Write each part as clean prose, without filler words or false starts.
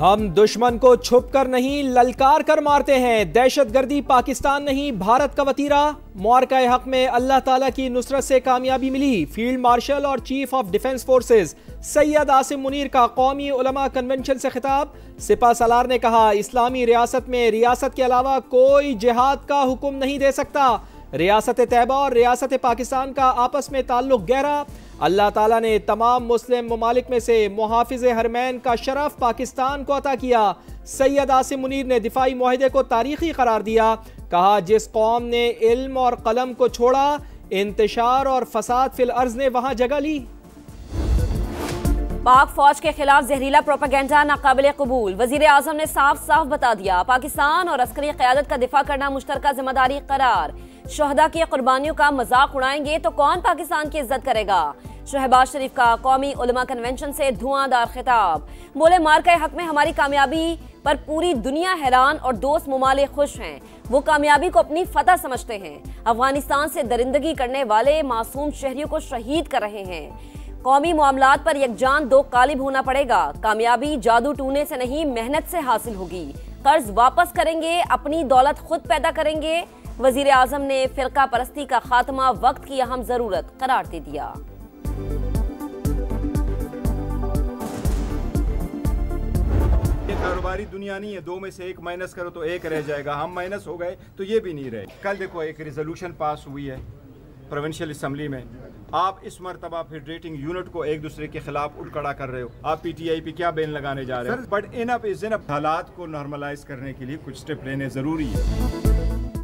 हम दुश्मन को छुप कर नहीं ललकार कर मारते हैं। दहशतगर्दी पाकिस्तान नहीं भारत का वतीरा। मुआरका हक में अल्लाह ताला की नुसरत से कामयाबी मिली। फील्ड मार्शल और chief of defence forces Syed Asim Munir का कौमी उलमा कन्वेंशन से खिताब। सिपा सलार ने कहा, इस्लामी रियासत में रियासत के अलावा कोई जिहाद का हुक्म नहीं दे सकता। रियासत तैयबा और रियासत पाकिस्तान का आपस में ताल्लुक गहरा। अल्लाह ताला ने तमाम मुस्लिम ममालिक में से मुहाफिज हरमैन का शरफ पाकिस्तान को अता किया। सैयद आसिम मुनीर ने दिफाई मुआहदे को तारीखी करार दिया। कहा, जिस कौम ने इल्म और कलम को छोड़ा, इंतशार और फसाद फिल अर्ज ने वहां जगह ली। पाक फौज के खिलाफ जहरीला प्रोपेगेंडा नाकाबिले कबूल। वजीर आजम ने साफ साफ बता दिया, पाकिस्तान और अस्करी क़यादत का दिफा करना मुश्तरका जिम्मेदारी करार। शहदा की कुर्बानियों का मजाक उड़ाएंगे तो कौन पाकिस्तान की इज्जत करेगा। शहबाज शरीफ का कौमी उलमा कन्वेंशन से धुआंधार खिताब। बोले, मार्का हक में हमारी कामयाबी पर पूरी दुनिया हैरान और दोस्त ममालिक खुश हैं। वो कामयाबी को अपनी फतह समझते हैं। अफगानिस्तान से दरिंदगी करने वाले मासूम शहरियों को शहीद कर रहे हैं। कौमी मामलात पर यकजान दो कालिब होना पड़ेगा। कामयाबी जादू टूने से नहीं, मेहनत से हासिल होगी। कर्ज वापस करेंगे, अपनी दौलत खुद पैदा करेंगे। वजीर आजम ने फिरका परस्ती का खात्मा वक्त की अहम जरूरत करार दे दिया। कारोबारी दुनिया नहीं है, दो में से एक माइनस करो तो एक रह जाएगा। हम माइनस हो गए तो ये भी नहीं रहे। कल देखो एक रेजोल्यूशन पास हुई है प्रोविंशियल असम्बली में। आप इस मरतबा फेडरेटिंग यूनिट को एक दूसरे के खिलाफ उठखड़ा कर रहे हो। आप पीटीआई पे क्या बैन लगाने जा रहे हो? बट इन हालात को नॉर्मलाइज करने के लिए कुछ स्टेप लेने जरूरी है।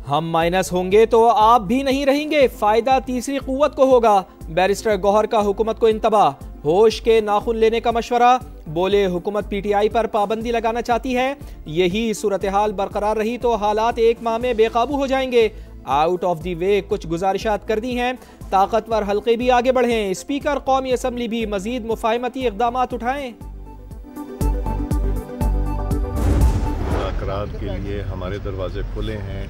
हम माइनस होंगे तो आप भी नहीं रहेंगे, फायदा तीसरी कुव्वत को होगा। बैरिस्टर गौहर का हुकूमत को इंतबाह। होश के नाखून लेने का मशवरा। बोले, हुकूमत पीटीआई पर पाबंदी लगाना चाहती है। यही सूरत हाल बरकरार रही तो हालात एक माह में बेकाबू हो जाएंगे। आउट ऑफ दी वे कुछ गुजारिशात कर दी हैं। ताकतवर हल्के भी आगे बढ़ें। स्पीकर कौमी असम्बली भी मजीद मुफाहमती इक़दाम उठाएं। मुज़ाकरात के लिए हमारे दरवाजे खुले हैं।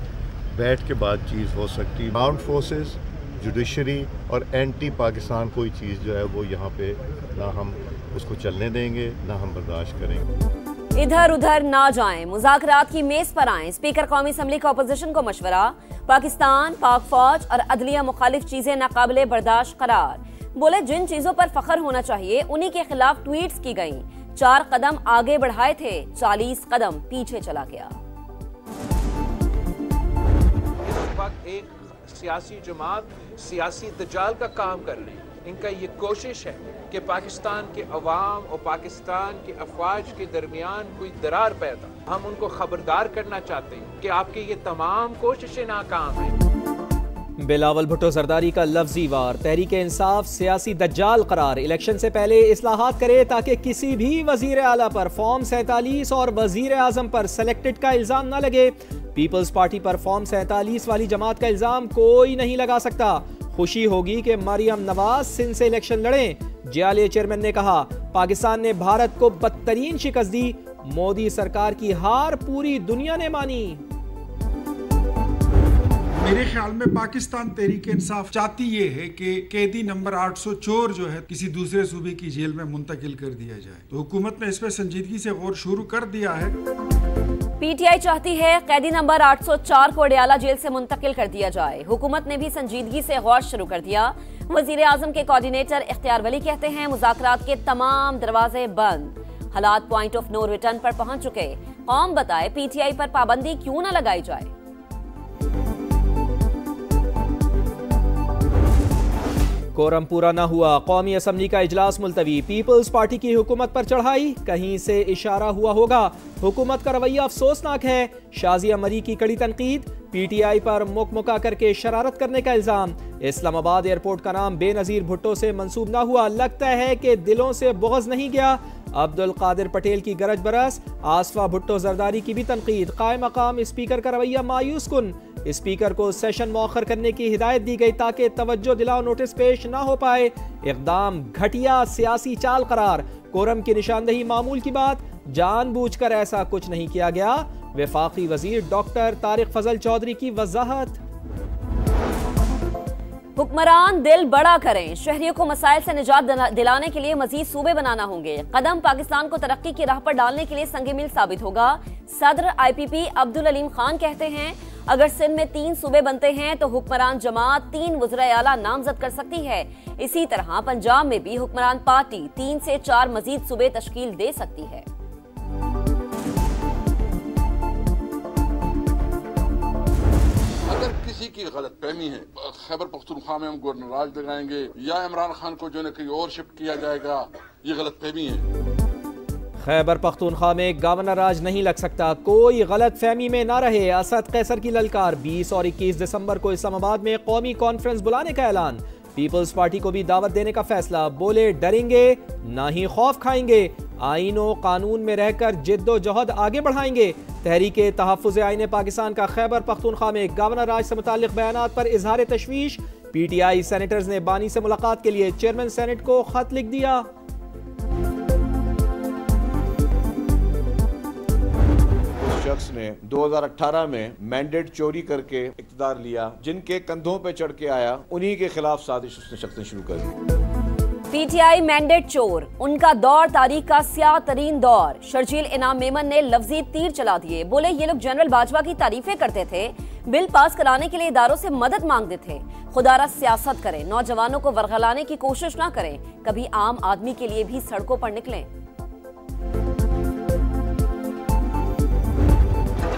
बैठ के बातचीत हो सकती। आर्म्ड फोर्सेस, जुडिशरी और एंटी पाकिस्तान कोई चीज़ जो है वो यहाँ पे ना हम उसको चलने देंगे, ना हम बर्दाश्त करेंगे। इधर उधर ना जाएं, मुज़ाकरात की मेज पर आएं। स्पीकर कौमी असम्बली का अपोजिशन को मशवरा। पाकिस्तान, पाक फौज और अदलिया मुखालिफ चीजें नाकाबिले बर्दाश्त करार। बोले, जिन चीजों पर फख्र होना चाहिए उन्हीं के खिलाफ ट्वीट्स की गईं। 4 कदम आगे बढ़ाए थे, 40 कदम पीछे चला गया। इस वक्त एक सियासी जमात सियासी दजाल का काम कर रही है। इनका ये कोशिश है कि पाकिस्तान के अवाम और पाकिस्तान के अफवाज के दरमियान कोई दरार पैदा। हम उनको खबरदार करना चाहते हैं कि आपकी ये तमाम कोशिशें नाकाम हैं। बिलावल भुट्टो जरदारी का लफ्जी वार। तहरीक इंसाफ सियासी दज्जाल करार। इलेक्शन से पहले इस्लाहात करे ताकि किसी भी वजीर आला पर फॉर्म 47 और वजीर आजम पर सेलेक्टेड का इल्जाम न लगे। पीपल्स पार्टी पर फॉर्म 47 वाली जमात का इल्जाम कोई नहीं लगा सकता। खुशी होगी कि मरियम नवाज सिंध से इलेक्शन लड़ें। जेआलए चेयरमैन ने कहा, पाकिस्तान ने भारत को बदतरीन शिकस्त दी। मोदी सरकार की हार पूरी दुनिया ने मानी। मेरे ख्याल में पाकिस्तान तहरीक इंसाफ चाहती ये है कि कैदी नंबर 804 जो है किसी दूसरे सूबे की जेल में मुंतकिल कर दिया जाए। तो हुकूमत ने इस पर संजीदगी से गौर शुरू कर दिया है। पीटीआई चाहती है कैदी नंबर 804 को अडयाला जेल से मुंतकिल कर दिया जाए। हुकूमत ने भी संजीदगी से गौर शुरू कर दिया। वजीर आजम के कोऑर्डिनेटर इख्तियार वली कहते हैं, मुज़ाकरात के तमाम दरवाजे बंद। हालात पॉइंट ऑफ नो रिटर्न पर पहुंच चुके। कौम बताए, पीटीआई पर पाबंदी क्यों न लगाई जाए। कोरम पूरा न हुआ, कौमी असम्बली का इजलास मुलतवी। पीपल्स पार्टी की हुकूमत पर चढ़ाई, कहीं से इशारा हुआ होगा। हुकूमत का रवैया अफसोसनाक है। शाजिया मरी की कड़ी तनकीद। पीटीआई पर मुकमुका करके शरारत करने का इल्जाम। इस्लामाबाद एयरपोर्ट का नाम बेनजीर भुट्टो से मंसूब न हुआ। लगता है कि दिलों से बुग़्ज़ नहीं गया। अब्दुल कादिर पटेल की गरज बरस। आसफा भुट्टो जरदारी की भी तनकीद। कायम मकाम स्पीकर का रवैया मायूस कुन। स्पीकर को सेशन मौखर करने की हिदायत दी गई ताकि तवज्जो दिलाओ नोटिस पेश न हो पाए। इक़दाम घटिया सियासी चाल करार। कोरम की निशानदही मामूल की बात, जानबूझकर ऐसा कुछ नहीं किया गया। वफाकी वजीर डॉक्टर तारिक फजल चौधरी की वजाहत। हुक्मरान दिल बड़ा करें, शहरियों को मसाइल से निजात दिलाने के लिए मजीद सूबे बनाना होंगे। कदम पाकिस्तान को तरक्की की राह पर डालने के लिए संग मील साबित होगा। सदर IPP अब्दुल अलीम खान कहते हैं, अगर सिंध में 3 सूबे बनते हैं तो हुक्मरान जमात 3 वज़ीर आला नामजद कर सकती है। इसी तरह पंजाब में भी हुक्मरान पार्टी 3 से 4 मजीद सूबे तश्कील दे सकती है। अगर किसी की गलतफहमी है, खैबर पख्तूनख्वा में हम गवर्नर राज लगाएंगे या इमरान खान को जो है कहीं और शिफ्ट किया जाएगा, ये गलतफहमी है। खैबर पख्तूनख्वा में गवर्नर राज नहीं लग सकता, कोई गलत फहमी में ना रहे। असद कैसर की ललकार। 20 और 21 दिसंबर को इस्लामाबाद में कौमी कॉन्फ्रेंस बुलाने का ऐलान। पीपल्स पार्टी को भी दावत देने का फैसला। बोले डरेंगे ना ही खौफ खाएंगे, आईन और कानून में रहकर जिद्दोजहद आगे बढ़ाएंगे। तहरीके तहफ़्फ़ुज़ आईन पाकिस्तान का खैबर पख्तूनख्वा में गवर्नर राज से मुताल्लिक़ बयानात पर इजहार तशवीश। PTI सेनेटर्स ने बानी से मुलाकात के लिए चेयरमैन सेनेट को खत लिख दिया। शख्स ने 2018 में मैंडेट चोरी करके इक़्तिदार लिया, जिनके कंधों पे चढ़ के आया, उन्हीं के खिलाफ साजिश उसने शख्स ने शुरू कर दी। PTI मैंडेट चोर, उनका दौर तारीख का स्याह तरीन दौर। शर्जील इनाम मेमन ने लफ्जी तीर चला दिए। बोले ये लोग जनरल बाजवा की तारीफें करते थे, बिल पास कराने के लिए इदारों से मदद मांगते थे। खुदारा सियासत करें, नौजवानों को वर्गलाने की कोशिश ना करें, कभी आम आदमी के लिए भी सड़कों पर निकलें।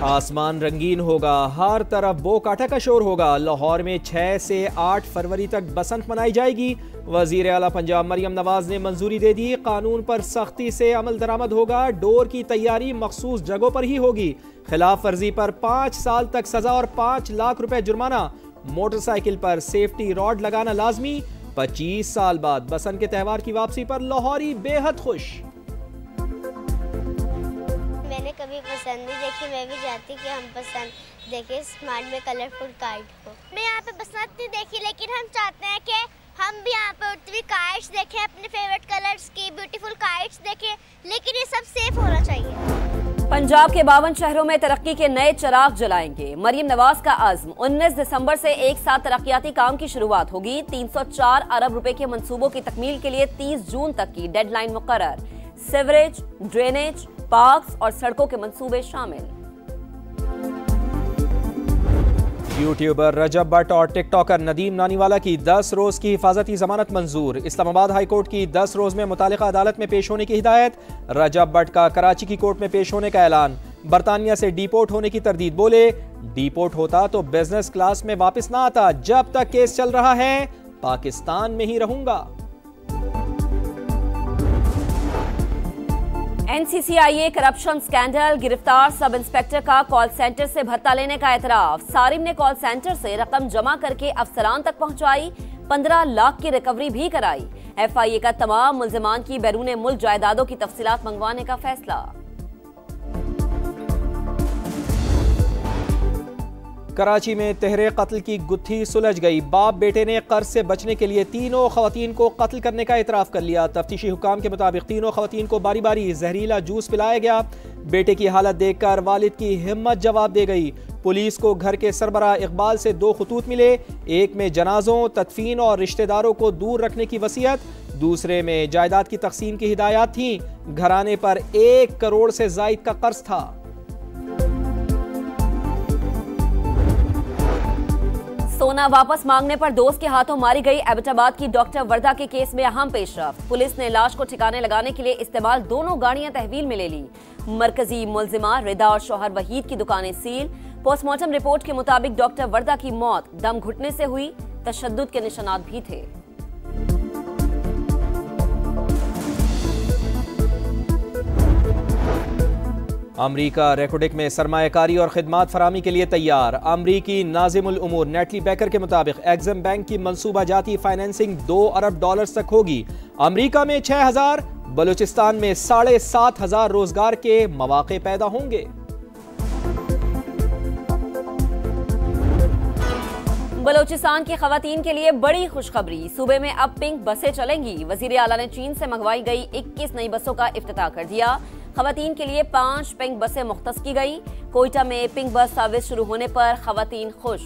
आसमान रंगीन होगा, हर तरफ बो काटा का शोर होगा। लाहौर में 6 से 8 फरवरी तक बसंत मनाई जाएगी। वजीर आला पंजाब मरियम नवाज ने मंजूरी दे दी। कानून पर सख्ती से अमल दरामद होगा। डोर की तैयारी मखसूस जगहों पर ही होगी। खिलाफ वर्जी पर 5 साल तक सजा और 5 लाख रुपए जुर्माना। मोटरसाइकिल पर सेफ्टी रॉड लगाना लाजमी। 25 साल बाद बसंत के त्यौहार की वापसी पर लाहौरी बेहद खुश। मैंने कभी पसंद नहीं देखी, मैं भी चाहती कि हम पसंद देखें, स्मार्ट में कलरफुल काइट हो। मैं यहाँ पे बसंत नहीं देखी, लेकिन हम चाहते हैं कि हम भी यहाँ पे उड़ती हुई काइट्स देखें, अपने फेवरेट कलर्स की ब्यूटीफुल काइट्स देखें, लेकिन ये सब सेफ होना चाहिए। पंजाब के 52 शहरों में तरक्की के नए चिराग जलाएंगे। मरियम नवाज का अज़्म, 19 दिसंबर से एक साथ तरक्याती काम की शुरुआत होगी। 304 अरब रुपए के मंसूबों की तकमील के लिए 30 जून तक की डेडलाइन मुकर्रर। सीवरेज, ड्रेनेज, पार्क्स और सड़कों के मंसूबे शामिल। यूट्यूबर रजब भट्ट और टिकटॉकर नदीम नानीवाला की 10 रोज की हिफाजती जमानत मंजूर। इस्लामाबाद हाई कोर्ट की 10 रोज में मुतालिका अदालत में पेश होने की हिदायत। रजब भट्ट का कराची की कोर्ट में पेश होने का ऐलान। बरतानिया से डिपोर्ट होने की तरदीद। बोले डिपोर्ट होता तो बिजनेस क्लास में वापस ना आता, जब तक केस चल रहा है पाकिस्तान में ही रहूंगा। NCCIA करप्शन स्कैंडल, गिरफ्तार सब इंस्पेक्टर का कॉल सेंटर से भत्ता लेने का एतराफ। सारिम ने कॉल सेंटर से रकम जमा करके अफसरान तक पहुंचाई, 15 लाख की रिकवरी भी कराई। FIA का तमाम मुल्जिमान की बैरून मुल्क जायदादों की तफसीलात मंगवाने का फैसला। कराची में तहरे कत्ल की गुत्थी सुलझ गई। बाप बेटे ने कर्ज से बचने के लिए तीनों खवातीन को कत्ल करने का इतराफ कर लिया। तफ्तीशी हुकाम के मुताबिक तीनों खवातीन को बारी बारी जहरीला जूस पिलाया गया। बेटे की हालत देखकर वालिद की हिम्मत जवाब दे गई। पुलिस को घर के सरबराह इकबाल से 2 खतूत मिले। एक में जनाजों, तदफीन और रिश्तेदारों को दूर रखने की वसीयत, दूसरे में जायदाद की तकसीम की हिदायत थी। घराने पर 1 करोड़ से जायद का कर्ज था। सोना वापस मांगने पर दोस्त के हाथों मारी गई एबटाबाद की डॉक्टर वर्दा के केस में अहम पेशरफ्त। पुलिस ने लाश को ठिकाने लगाने के लिए इस्तेमाल दोनों गाड़ियां तहवील में ले ली। मरकजी मुल्जिमा रिदा और शौहर वहीद की दुकानें सील। पोस्टमार्टम रिपोर्ट के मुताबिक डॉक्टर वर्दा की मौत दम घुटने से हुई। तशद्दुद के निशानात भी थे। अमरीका रेकोडिक में सरमायाकारी और खिदमात फरामी के लिए तैयार। अमरीकी नाज़िमुल उमूर नेटली बैकर के मुताबिक एग्जिम बैंक की मंसूबा जाती फाइनेंसिंग $2 अरब तक होगी। अमरीका में 6,000, बलूचिस्तान में 7,500 रोजगार के मौके पैदा होंगे। बलूचिस्तान की खवातीन के लिए बड़ी खुशखबरी, सूबे में अब पिंक बसें चलेंगी। वजीर आला ने चीन से मंगवाई गई 21 नई बसों का इफ्तिताह कर दिया। खवातीन के लिए 5 पिंक बसें मुख्तस की गई। कोयटा में पिंक बस सर्विस शुरू होने पर खवातीन खुश।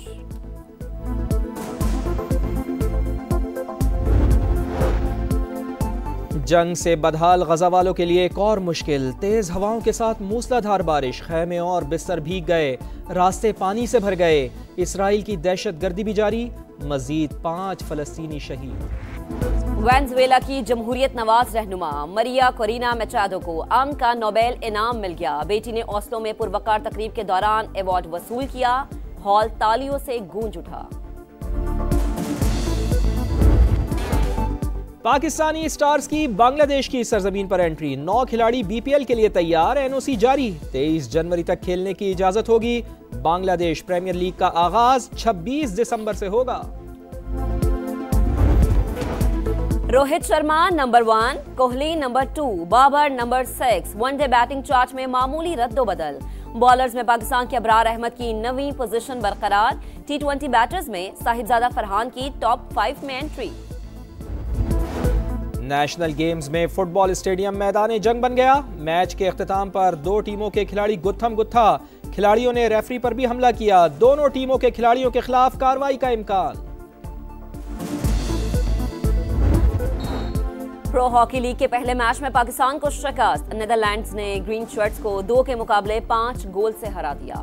जंग से बदहाल गजा वालों के लिए एक और मुश्किल। तेज हवाओं के साथ मूसलाधार बारिश, खैमे और बिस्तर भीग गए, रास्ते पानी से भर गए। इसराइल की दहशतगर्दी भी जारी, मजीद 5 फलस्तीनी शहीद। वेनेजुएला की जमहूरियत नवाज रहनुमा मरिया कोरिना मेचाडो को अमन का नोबेल इनाम मिल गया। बेटी ने ओस्लो में पुरवकार तकरीब के दौरान अवार्ड वसूल किया। हॉल तालियों से गूंज उठा। पाकिस्तानी स्टार्स की बांग्लादेश की सरजमीन पर एंट्री, 9 खिलाड़ी बीपीएल के लिए तैयार, एनओसी जारी। 23 जनवरी तक खेलने की इजाजत होगी। बांग्लादेश प्रीमियर लीग का आगाज 26 दिसंबर से होगा। Rohit Sharma number 1, Kohli number 2, Babar number 6। One day batting chart में मामूली रद्दोबदल। बॉलर्स में पाकिस्तान के अबरार अहमद की नवीं पोजीशन बरकरार। T20 बैटर्स में साहिबजादा फरहान की टॉप 5 में एंट्री। नेशनल गेम्स में फुटबॉल स्टेडियम मैदान जंग बन गया। मैच के अख्तिताम पर 2 टीमों के खिलाड़ी गुत्थम गुत्था। खिलाड़ियों ने रेफरी पर भी हमला किया। दोनों टीमों के खिलाड़ियों के खिलाफ कार्रवाई का इम्कान। प्रो हॉकी लीग के पहले मैच में पाकिस्तान को शिकस्त। नीदरलैंड्स ने ग्रीन शर्ट्स को 2 के मुकाबले 5 गोल से हरा दिया।